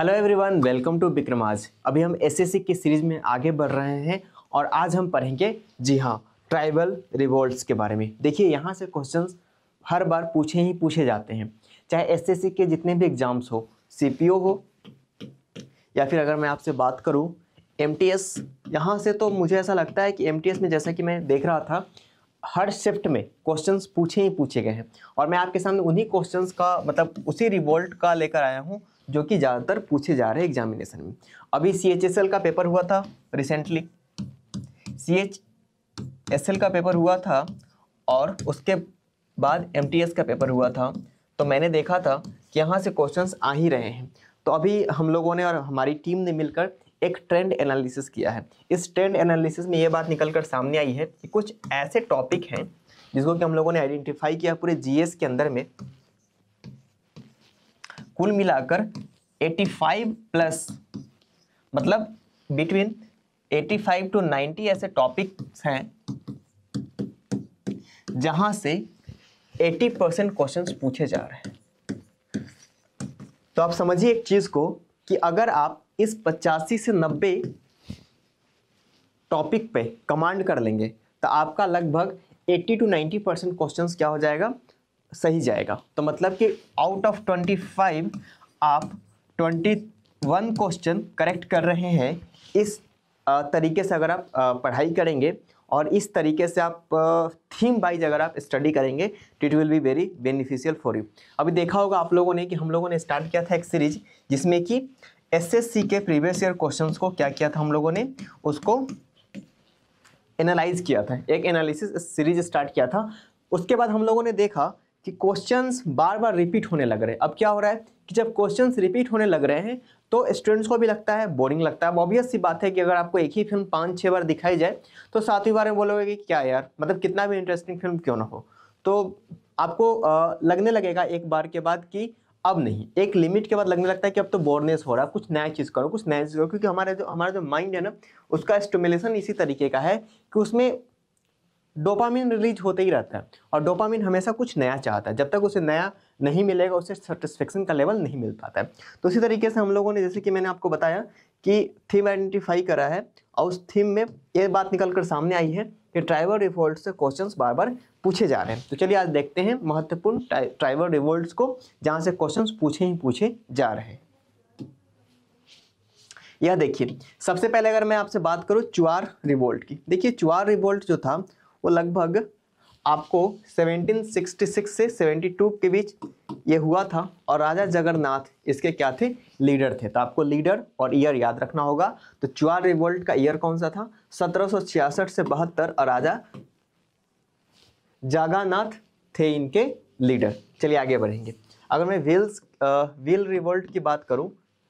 Hello everyone, welcome to विक्रमाज। अभी हम एसएससी की सीरीज में आगे बढ़ रहे हैं और आज हम पढ़ेंगे जी हाँ ट्राइबल रिवोल्ट्स के बारे में। देखिए यहाँ से क्वेश्चंस हर बार पूछे जाते हैं, चाहे एसएससी के जितने भी एग्जाम्स हो, सीपीओ हो या फिर अगर मैं आपसे बात करूँ एमटीएस। यहाँ से तो मुझे ऐसा लगता है कि एमटीएस में जैसा कि मैं देख रहा था हर शिफ्ट में क्वेश्चंस पूछे गए हैं और मैं आपके सामने उन्हीं क्वेश्चंस का मतलब उसी रिवोल्ट का लेकर आया हूँ जो कि ज़्यादातर पूछे जा रहे हैं एग्जामिनेशन में। अभी सीएचएसएल का पेपर हुआ था रिसेंटली, सीएचएसएल का पेपर हुआ था और उसके बाद एमटीएस का पेपर हुआ था। तो मैंने देखा था कि यहाँ से क्वेश्चंस आ ही रहे हैं। तो अभी हम लोगों ने और हमारी टीम ने मिलकर एक ट्रेंड एनालिसिस किया है। इस ट्रेंड एनालिसिस में ये बात निकल कर सामने आई है कि कुछ ऐसे टॉपिक हैं जिसको कि हम लोगों ने आइडेंटिफाई किया पूरे जीएस के अंदर में, कुल मिलाकर 85 प्लस मतलब बिटवीन 85 to 90 ऐसे टॉपिक्स हैं जहां से 80% क्वेश्चंस पूछे जा रहे हैं। तो आप समझिए एक चीज को कि अगर आप इस 85 से 90 टॉपिक पे कमांड कर लेंगे तो आपका लगभग 80 to 90% क्वेश्चंस क्या हो जाएगा, सही जाएगा। तो मतलब कि आउट ऑफ 25 आप 21 क्वेश्चन करेक्ट कर रहे हैं। इस तरीके से अगर आप पढ़ाई करेंगे और इस तरीके से आप थीम वाइज अगर आप स्टडी करेंगे तो it will be very beneficial for you. अभी देखा होगा आप लोगों ने कि हम लोगों ने स्टार्ट किया था एक सीरीज जिसमें कि एसएससी के प्रीवियस ईयर क्वेश्चंस को क्या किया था, हम लोगों ने उसको एनालाइज किया था, एक एनालिसिस सीरीज स्टार्ट किया था। उसके बाद हम लोगों ने देखा कि क्वेश्चंस बार बार रिपीट होने लग रहे हैं। अब क्या हो रहा है कि जब क्वेश्चंस रिपीट होने लग रहे हैं तो स्टूडेंट्स को भी लगता है बोरिंग लगता है। ऑब्वियस सी बात है कि अगर आपको एक ही फिल्म 5-6 बार दिखाई जाए तो 7वीं बार में बोलोगे कि क्या यार, मतलब कितना भी इंटरेस्टिंग फिल्म क्यों ना हो, तो आपको लगने लगेगा एक बार के बाद कि अब नहीं, एक लिमिट के बाद लगने लगता है कि अब तो बोरनेस हो रहा है, कुछ नया चीज़ करो, कुछ नया चीज़ करो। क्योंकि हमारा जो माइंड है ना, उसका स्टिमुलेशन इसी तरीके का है कि उसमें डोपामिन रिलीज होते ही रहता है और डोपामिन हमेशा कुछ नया चाहता है। जब तक उसे नया नहीं मिलेगा उसे सेटिस्फेक्शन का लेवल नहीं मिल पाता है। तो इसी तरीके से हम लोगों ने, जैसे कि मैंने आपको बताया कि थीम आइडेंटिफाई करा है और उस थीम में ये बात निकल कर सामने आई है कि ट्राइबल रिवोल्ट से क्वेश्चंस बार बार पूछे जा रहे हैं। तो चलिए आज देखते हैं महत्वपूर्ण ट्राइबल रिवोल्ट्स को जहाँ से क्वेश्चंस पूछे जा रहे हैं। यह देखिए, सबसे पहले अगर मैं आपसे बात करूं चुआर रिवोल्ट की, देखिए चुआर रिवोल्ट जो था वो लगभग आपको 1766 से 72 के बीच ये हुआ था और राजा जगन्नाथ इसके क्या थे, लीडर थे। तो आपको लीडर और ईयर याद रखना होगा। तो चुआर रिवोल्ट का ईयर कौन सा था, 1766 से 72 और राजा जगन्नाथ थे इनके लीडर। चलिए आगे बढ़ेंगे। अगर मैं व्हील रिवोल्ट की बात करूं,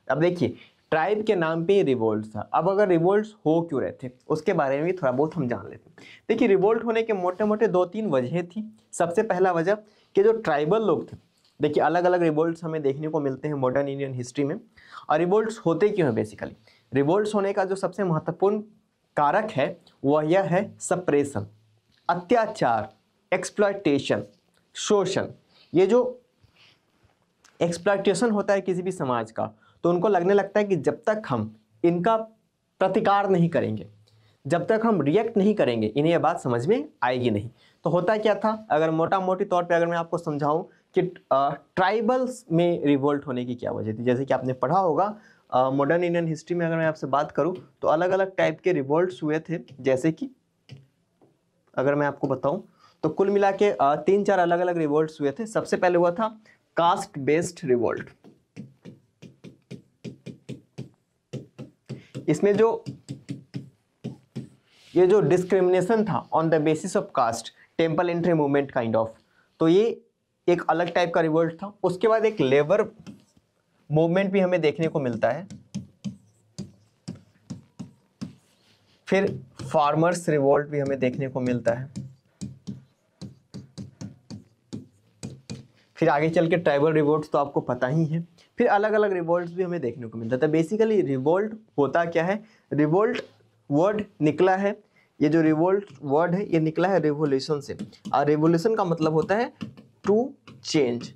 अब देखिए ट्राइब के नाम पे रिवोल्ट था। अब अगर रिवोल्ट हो क्यों रहे थे उसके बारे में भी थोड़ा बहुत हम जान लेते हैं। देखिए रिवोल्ट होने के मोटे मोटे 2-3 वजह थी। सबसे पहला वजह कि जो ट्राइबल लोग थे, देखिए अलग अलग रिवोल्ट्स हमें देखने को मिलते हैं मॉडर्न इंडियन हिस्ट्री में। और रिवोल्ट्स होते क्यों हैं, बेसिकली रिवोल्ट्स होने का जो सबसे महत्वपूर्ण कारक है वह यह है सप्रेशन, अत्याचार, एक्सप्लॉयटेशन, शोषण। ये जो एक्सप्लॉयटेशन होता है किसी भी समाज का, तो उनको लगने लगता है कि जब तक हम इनका प्रतिकार नहीं करेंगे, जब तक हम रिएक्ट नहीं करेंगे, इन्हें यह बात समझ में आएगी नहीं। तो होता क्या था, अगर मोटा मोटी तौर पे अगर मैं आपको समझाऊं कि ट्राइबल्स में रिवोल्ट होने की क्या वजह थी, जैसे कि आपने पढ़ा होगा मॉडर्न इंडियन हिस्ट्री में, अगर मैं आपसे बात करूं तो अलग अलग टाइप के रिवोल्ट्स हुए थे। जैसे कि अगर मैं आपको बताऊं तो कुल मिला के 3-4 अलग अलग रिवोल्ट्स हुए थे। सबसे पहले हुआ था कास्ट बेस्ड रिवोल्ट। इसमें ये जो डिस्क्रिमिनेशन था on the basis of caste, temple entry movement kind of, तो ये एक अलग टाइप का रिवोल्ट था। उसके बाद एक लेबर मूवमेंट भी हमें देखने को मिलता है। फिर फार्मर्स रिवोल्ट भी हमें देखने को मिलता है। फिर आगे चल के ट्राइबल रिवोल्ट्स तो आपको पता ही है। फिर अलग अलग रिवोल्ट्स भी हमें देखने को मिलता है। तो बेसिकली रिवोल्ट होता क्या है, रिवोल्ट वर्ड निकला है, ये जो रिवोल्ट वर्ड है ये निकला है रेवोल्यूशन से। और रेवोल्यूशन का मतलब होता है टू चेंज,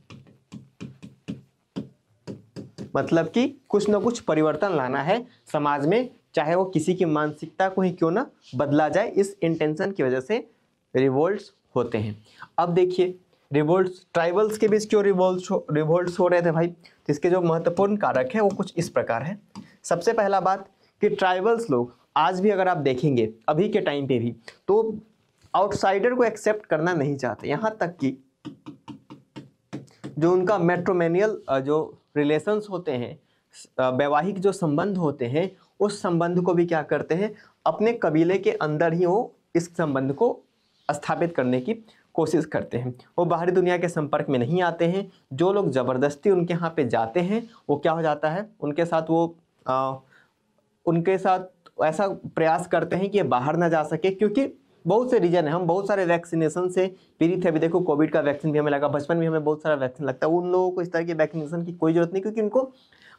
मतलब कि कुछ ना कुछ परिवर्तन लाना है समाज में, चाहे वो किसी की मानसिकता को ही क्यों ना बदला जाए, इस इंटेंशन की वजह से रिवोल्ट्स होते हैं। अब देखिए रिवोल्ट्स ट्राइबल्स के बीच क्यों रिवोल्ट्स हो रहे थे भाई, तो इसके जो महत्वपूर्ण कारक है वो कुछ इस प्रकार है। सबसे पहला बात कि ट्राइबल्स लोग आज भी अगर आप देखेंगे अभी के टाइम पे भी, तो आउटसाइडर को एक्सेप्ट करना नहीं चाहते, यहाँ तक कि जो उनका मैट्रिमोनियल जो रिलेशंस होते हैं, वैवाहिक जो संबंध होते हैं, उस संबंध को भी क्या करते हैं, अपने कबीले के अंदर ही वो इस संबंध को स्थापित करने की कोशिश करते हैं। वो बाहरी दुनिया के संपर्क में नहीं आते हैं। जो लोग ज़बरदस्ती उनके यहाँ पे जाते हैं, वो क्या हो जाता है, उनके साथ ऐसा प्रयास करते हैं कि ये बाहर ना जा सके, क्योंकि बहुत से रीजन है। हम बहुत सारे वैक्सीनेशन से पीड़ित है। अभी देखो कोविड का वैक्सीन भी हमें लगा, बचपन में हमें बहुत सारा वैक्सीन लगता है। उन लोगों को इस तरह की वैक्सीनेशन की कोई जरूरत नहीं, क्योंकि उनको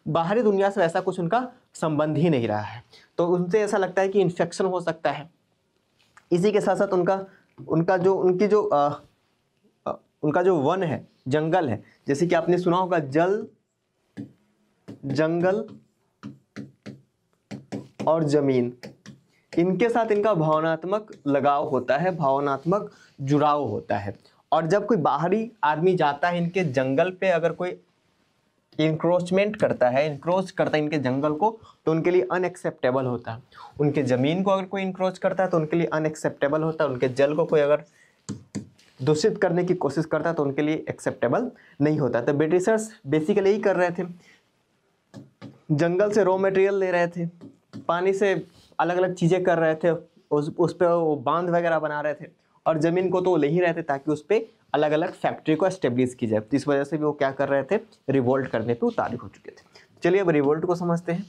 बाहरी दुनिया से ऐसा कुछ उनका संबंध ही नहीं रहा है। तो उनसे ऐसा लगता है कि इन्फेक्शन हो सकता है। इसी के साथ साथ उनका जो वन है, जंगल है, जैसे कि आपने सुना होगा जंगल और जमीन, इनके साथ इनका भावनात्मक लगाव होता है, भावनात्मक जुड़ाव होता है। और जब कोई बाहरी आदमी जाता है इनके जंगल पे, अगर कोई इंक्रोचमेंट करता है, इंक्रोच करता है इनके जंगल को, तो उनके लिए अनएक्सेप्टेबल होता है। उनके ज़मीन को अगर कोई इंक्रोच करता है तो उनके लिए अनएक्सेप्टेबल होता है। उनके जल को कोई अगर दूषित करने की कोशिश करता है तो उनके लिए एक्सेप्टेबल नहीं होता। तो ब्रिटिशर्स बेसिकली यही कर रहे थे, जंगल से रॉ मटेरियल ले रहे थे, पानी से अलग अलग चीज़ें कर रहे थे, उस पर वो बांध वगैरह बना रहे थे, और ज़मीन को तो वो ले ही रहे थे ताकि उस पर अलग अलग फैक्ट्री को एस्टेब्लिश की जाए। तो इस वजह से भी वो क्या कर रहे थे, रिवोल्ट करने पे उतारू हो चुके थे। चलिए अब रिवोल्ट को समझते हैं।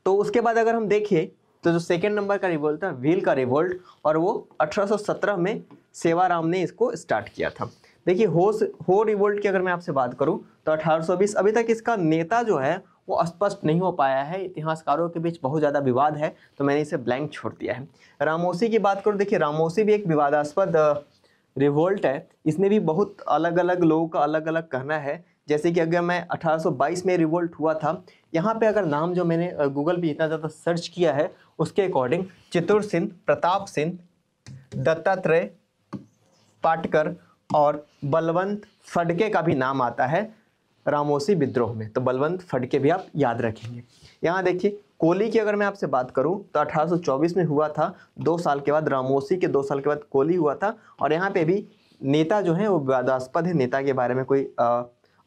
तो उसके बाद अगर हम देखें तो जो सेकेंड नंबर का रिवोल्ट था, व्हील का रिवोल्ट, और वो 1817 में सेवाराम ने इसको स्टार्ट किया था। देखिए हो रिवोल्ट की अगर मैं आपसे बात करूं तो 1820, अभी तक इसका नेता जो है वो स्पष्ट नहीं हो पाया है। इतिहासकारों के बीच बहुत ज़्यादा विवाद है, तो मैंने इसे ब्लैंक छोड़ दिया है। रामोसी की बात करूं, देखिए रामोसी भी एक विवादास्पद रिवोल्ट है। इसमें भी बहुत अलग अलग लोगों का अलग अलग कहना है। जैसे कि अगर मैं 1822 में रिवोल्ट हुआ था, यहाँ पे अगर नाम जो मैंने गूगल पे इतना ज़्यादा सर्च किया है उसके अकॉर्डिंग चित्तूर सिंह, प्रताप सिंह, दत्तात्रेय पाटकर और बलवंत फडके का भी नाम आता है रामोसी विद्रोह में। तो बलवंत फडके भी आप याद रखेंगे। यहाँ देखिए कोली की अगर मैं आपसे बात करूं तो 1824 में हुआ था, 2 साल के बाद रामोसी के 2 साल के बाद कोली हुआ था। और यहाँ पे भी नेता जो है वो विवादास्पद है, नेता के बारे में कोई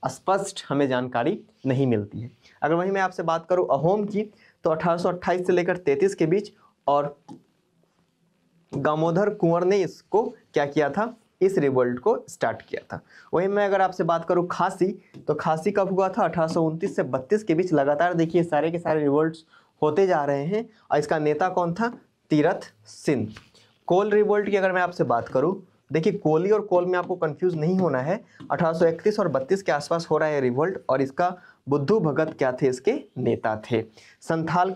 स्पष्ट हमें जानकारी नहीं मिलती है। अगर वहीं मैं आपसे बात करूं अहोम की तो 1828 से लेकर 33 के बीच, और दामोदर कुंवर ने इसको क्या किया था, इस रिवोल्ट को स्टार्ट किया था। वहीं मैं अगर आपसे बात करूं खासी, तो खासी कब हुआ था, 1829 से 32 के बीच। लगातार देखिए सारे के सारे रिवोल्ट्स होते जा रहे हैं। और इसका नेता कौन था, तीरथ सिंह। कोल रिवोल्ट की अगर मैं आपसे बात करूं, देखिए कोली और कोल में आपको कंफ्यूज नहीं होना है, 1831 और 32 के आसपास हो रहा है रिवोल्ट, और इसका बुद्धू भगत क्या थे, इसके नेता थे। संथाल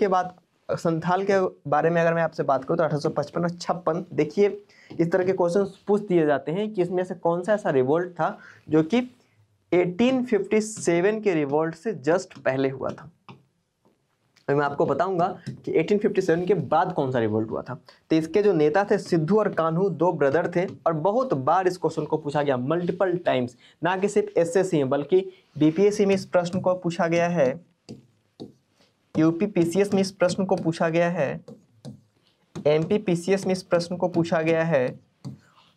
के बारे में अगर मैं आपसे बात करूं तो 1855 और 56, देखिए इस तरह के क्वेश्चन पूछ दिए जाते हैं कि इसमें से कौन सा ऐसा रिवोल्ट था जो कि 1857 के रिवोल्ट से जस्ट पहले हुआ था। मैं आपको बताऊंगा कि 1857 के बाद कौन सा रिवोल्ट हुआ था। तो इसके जो नेता थे सिद्धू और कान्हू, 2 ब्रदर थे, और बहुत बार इस क्वेश्चन को पूछा गया, मल्टीपल टाइम्स, ना कि सिर्फ एसएससी में बल्कि बीपीएससी में इस प्रश्न को पूछा गया है, यूपी पीसीएस में इस प्रश्न को पूछा गया है, एमपी पीसीएस में इस प्रश्न को पूछा गया है,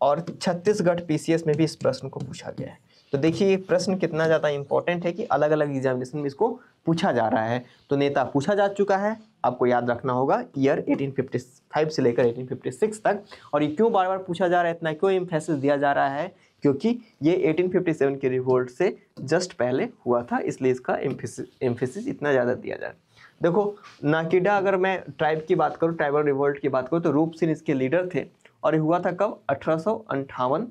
और छत्तीसगढ़ पीसीएस में भी इस प्रश्न को पूछा गया है। तो देखिए ये प्रश्न कितना ज़्यादा इंपॉर्टेंट है कि अलग अलग एग्जामिनेशन में इसको पूछा जा रहा है। तो नेता पूछा जा चुका है, आपको याद रखना होगा ईयर 1855 से लेकर 1856 तक। और ये क्यों बार बार पूछा जा रहा है, इतना क्यों एम्फेसिस दिया जा रहा है, क्योंकि ये 1857 के रिवोल्ट से जस्ट पहले हुआ था, इसलिए इसका एम्फेसिस इतना ज़्यादा दिया जा रहा है। देखो नाकिडा, अगर मैं ट्राइब की बात करूँ, ट्राइबल रिवोल्ट की बात करूँ, तो रूप सिंह इसके लीडर थे, और ये हुआ था कब, 1858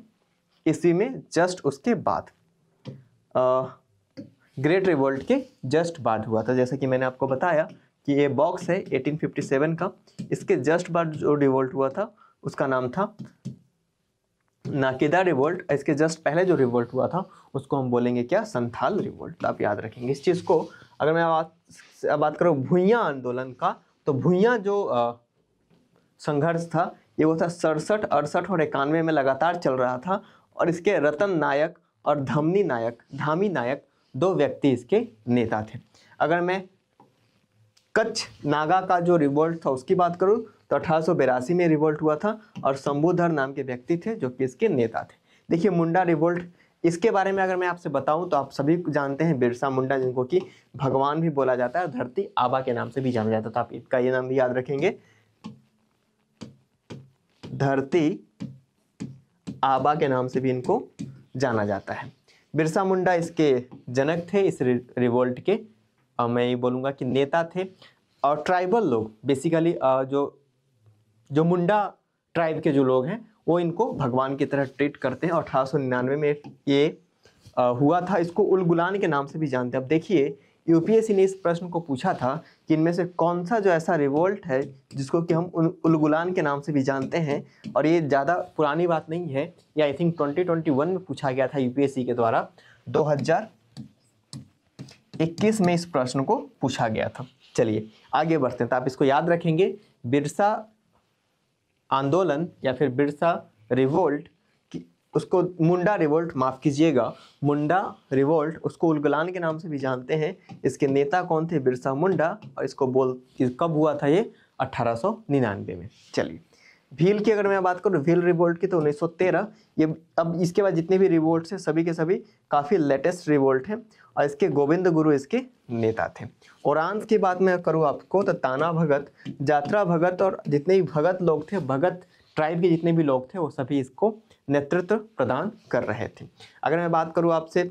ईस्वी में, जस्ट उसके बाद ग्रेट रिवोल्ट के जस्ट बाद हुआ था। जैसे कि मैंने आपको बताया कि ये बॉक्स है 1857 का, इसके जस्ट बाद जो रिवोल्ट हुआ था उसका नाम था नाकेदा रिवोल्ट, इसके जस्ट पहले जो रिवोल्ट हुआ था उसको हम बोलेंगे क्या, संथाल रिवोल्ट। आप याद रखेंगे इस चीज़ को। अगर मैं बात करूँ भुइयां आंदोलन का, तो भुइयां जो संघर्ष था ये वो था 67, 68 और 91 में लगातार चल रहा था। और इसके रतन नायक और धामी नायक दो व्यक्ति इसके नेता थे। अगर मैं कच्छ नागा का जो रिवोल्ट था उसकी बात करूं तो 1882 में रिवोल्ट हुआ था और शंभुधर नाम के व्यक्ति थे जो कि इसके नेता थे। देखिए मुंडा रिवोल्ट, इसके बारे में अगर मैं आपसे बताऊं तो आप सभी जानते हैं बिरसा मुंडा, जिनको कि भगवान भी बोला जाता है और धरती आबा के नाम से भी जाना जाता था। आप इसका ये नाम भी याद रखेंगे, धरती आबा के नाम से भी इनको जाना जाता है। बिरसा मुंडा इसके जनक थे, इस रिवोल्ट के मैं ये बोलूँगा कि नेता थे। और ट्राइबल लोग बेसिकली जो मुंडा ट्राइब के जो लोग हैं वो इनको भगवान की तरह ट्रीट करते हैं। और 1899 में ये हुआ था। इसको उलगुलान के नाम से भी जानते हैं। अब देखिए यूपीएससी ने इस प्रश्न को पूछा था कि इनमें से कौन सा जो ऐसा रिवोल्ट है जिसको कि हम उलगुलान के नाम से भी जानते हैं। और ये ज़्यादा पुरानी बात नहीं है, ये आई थिंक 2021 में पूछा गया था यूपीएससी के द्वारा, 2021 में इस प्रश्न को पूछा गया था। चलिए आगे बढ़ते हैं। तो आप इसको याद रखेंगे, बिरसा आंदोलन या फिर बिरसा रिवोल्ट, उसको मुंडा रिवोल्ट, माफ़ कीजिएगा, मुंडा रिवोल्ट, उसको उलगुलान के नाम से भी जानते हैं। इसके नेता कौन थे, बिरसा मुंडा। और इसको कब हुआ था ये, 1899 में। चलिए भील की अगर मैं बात करूँ, भील रिवोल्ट की, तो 1913। ये अब इसके बाद जितने भी रिवोल्ट्स हैं सभी के सभी काफ़ी लेटेस्ट रिवोल्ट हैं। और इसके गोविंद गुरु इसके नेता थे। औरांस की बात मैं करूँ आपको तो ताना भगत, जात्रा भगत और जितने भी भगत लोग थे, भगत ट्राइब के जितने भी लोग थे वो सभी इसको नेतृत्व प्रदान कर रहे थे। अगर मैं बात करूँ आपसे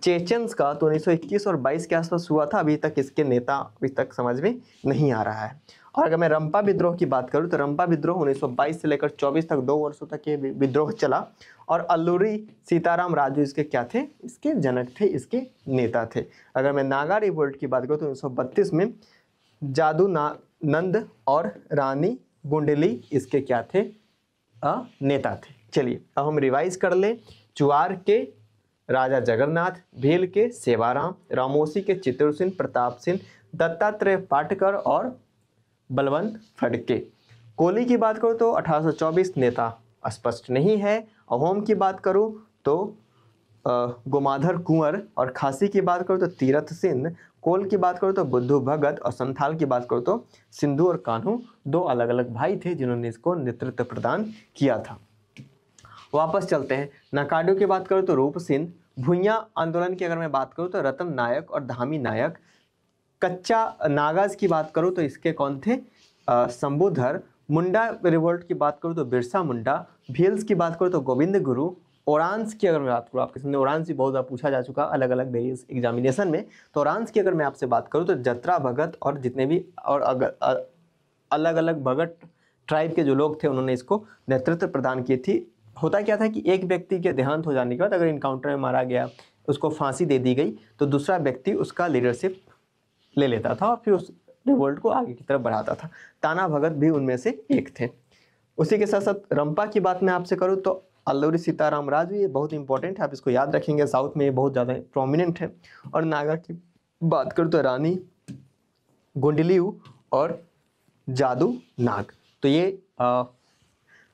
चेचन्स का, तो 1921 और 22 के आसपास हुआ था। अभी तक इसके नेता अभी तक समझ में नहीं आ रहा है। और अगर मैं रंपा विद्रोह की बात करूं तो रंपा विद्रोह 1922 से लेकर 24 तक 2 वर्षों तक ये विद्रोह चला। और अल्लूरी सीताराम राजू इसके क्या थे, इसके जनक थे, इसके नेता थे। अगर मैं नागा रिवोल्ट की बात करूँ तो 1932 में जादू नंद और रानी गुंडली इसके क्या थे, नेता थे। चलिए अब हम रिवाइज कर लें। चुआर के राजा जगन्नाथ, भील के सेवाराम, रामोसी के चित्तूर सिंह, प्रताप सिंह, दत्तात्रेय पाटकर और बलवंत फड़के। कोली की बात करूँ तो 1824, नेता स्पष्ट नहीं है। अहोम की बात करूँ तो गोमाधर कुंवर, और खासी की बात करूँ तो तीरथ सिंह, कोल की बात करूँ तो बुद्धू भगत, और संथाल की बात करूँ तो सिंधु और कान्हू, दो अलग अलग भाई थे जिन्होंने इसको नेतृत्व प्रदान किया था। वापस चलते हैं। नाकाडू की बात करूँ तो रूप सिंह, भुइयां आंदोलन की अगर मैं बात करूँ तो रतन नायक और धामी नायक, कच्चा नागाज की बात करूँ तो इसके कौन थे, शंभुधर, मुंडा रिवोल्ट की बात करूँ तो बिरसा मुंडा, भील्स की बात करूँ तो गोविंद गुरु, ओरांस की अगर मैं बात करूँ, आपके सामने ओरांस भी बहुत ज़्यादा पूछा जा चुका अलग अलग वेरियस एग्जामिनेशन में, तो ओरांस की अगर मैं आपसे बात करूँ तो जत्रा भगत और जितने भी और अलग अलग भगत ट्राइब के जो लोग थे उन्होंने इसको नेतृत्व प्रदान की थी। होता क्या था कि एक व्यक्ति के देहांत हो जाने के बाद अगर इनकाउंटर में मारा गया, उसको फांसी दे दी गई, तो दूसरा व्यक्ति उसका लीडरशिप ले लेता था और फिर उस रिवोल्ट को आगे की तरफ बढ़ाता था। ताना भगत भी उनमें से एक थे। उसी के साथ साथ रंपा की बात मैं आपसे करूँ तो अल्लूरी सीताराम राजू, ये बहुत इंपॉर्टेंट है, आप इसको याद रखेंगे, साउथ में ये बहुत ज़्यादा प्रोमिनेंट है। और नागा की बात करूँ तो रानी गुंडलियू और जादू नाग। तो ये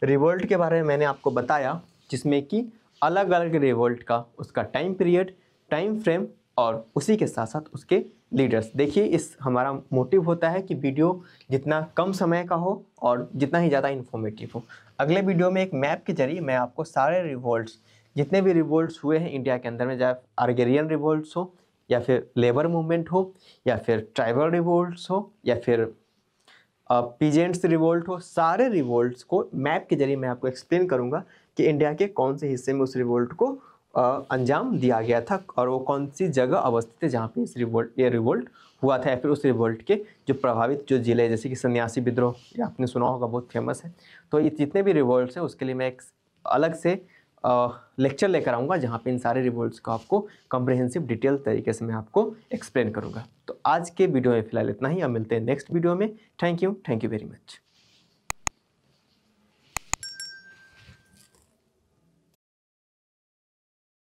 रिवोल्ट के बारे में मैंने आपको बताया, जिसमें कि अलग अलग रिवोल्ट का उसका टाइम पीरियड, टाइम फ्रेम और उसी के साथ साथ उसके लीडर्स। देखिए इस हमारा मोटिव होता है कि वीडियो जितना कम समय का हो और जितना ही ज़्यादा इन्फॉर्मेटिव हो। अगले वीडियो में एक मैप के जरिए मैं आपको सारे रिवोल्ट्स, जितने भी रिवोल्ट्स हुए हैं इंडिया के अंदर में, चाहे आर्गेरियन रिवोल्ट्स हो या फिर लेबर मूवमेंट हो या फिर ट्राइबल रिवोल्ट्स हो या फिर पीजेंट्स रिवोल्ट हो, सारे रिवोल्ट्स को मैप के जरिए मैं आपको एक्सप्लेन करूंगा कि इंडिया के कौन से हिस्से में उस रिवोल्ट को अंजाम दिया गया था और वो कौन सी जगह अवस्थित है जहाँ पे ये रिवोल्ट हुआ था, या फिर उस रिवोल्ट के जो प्रभावित जो जिले, जैसे कि सन्यासी विद्रोह, ये आपने सुना होगा, बहुत फेमस है। तो ये जितने भी रिवोल्ट्स हैं उसके लिए मैं एक अलग से लेक्चर लेकर आऊँगा जहाँ पे इन सारे रिवोल्ट्स को आपको कॉम्प्रिहेंसिव डिटेल तरीके से मैं आपको एक्सप्लेन करूँगा। तो आज के वीडियो में फिलहाल इतना ही, अब मिलते हैं नेक्स्ट वीडियो में। Thank you very much.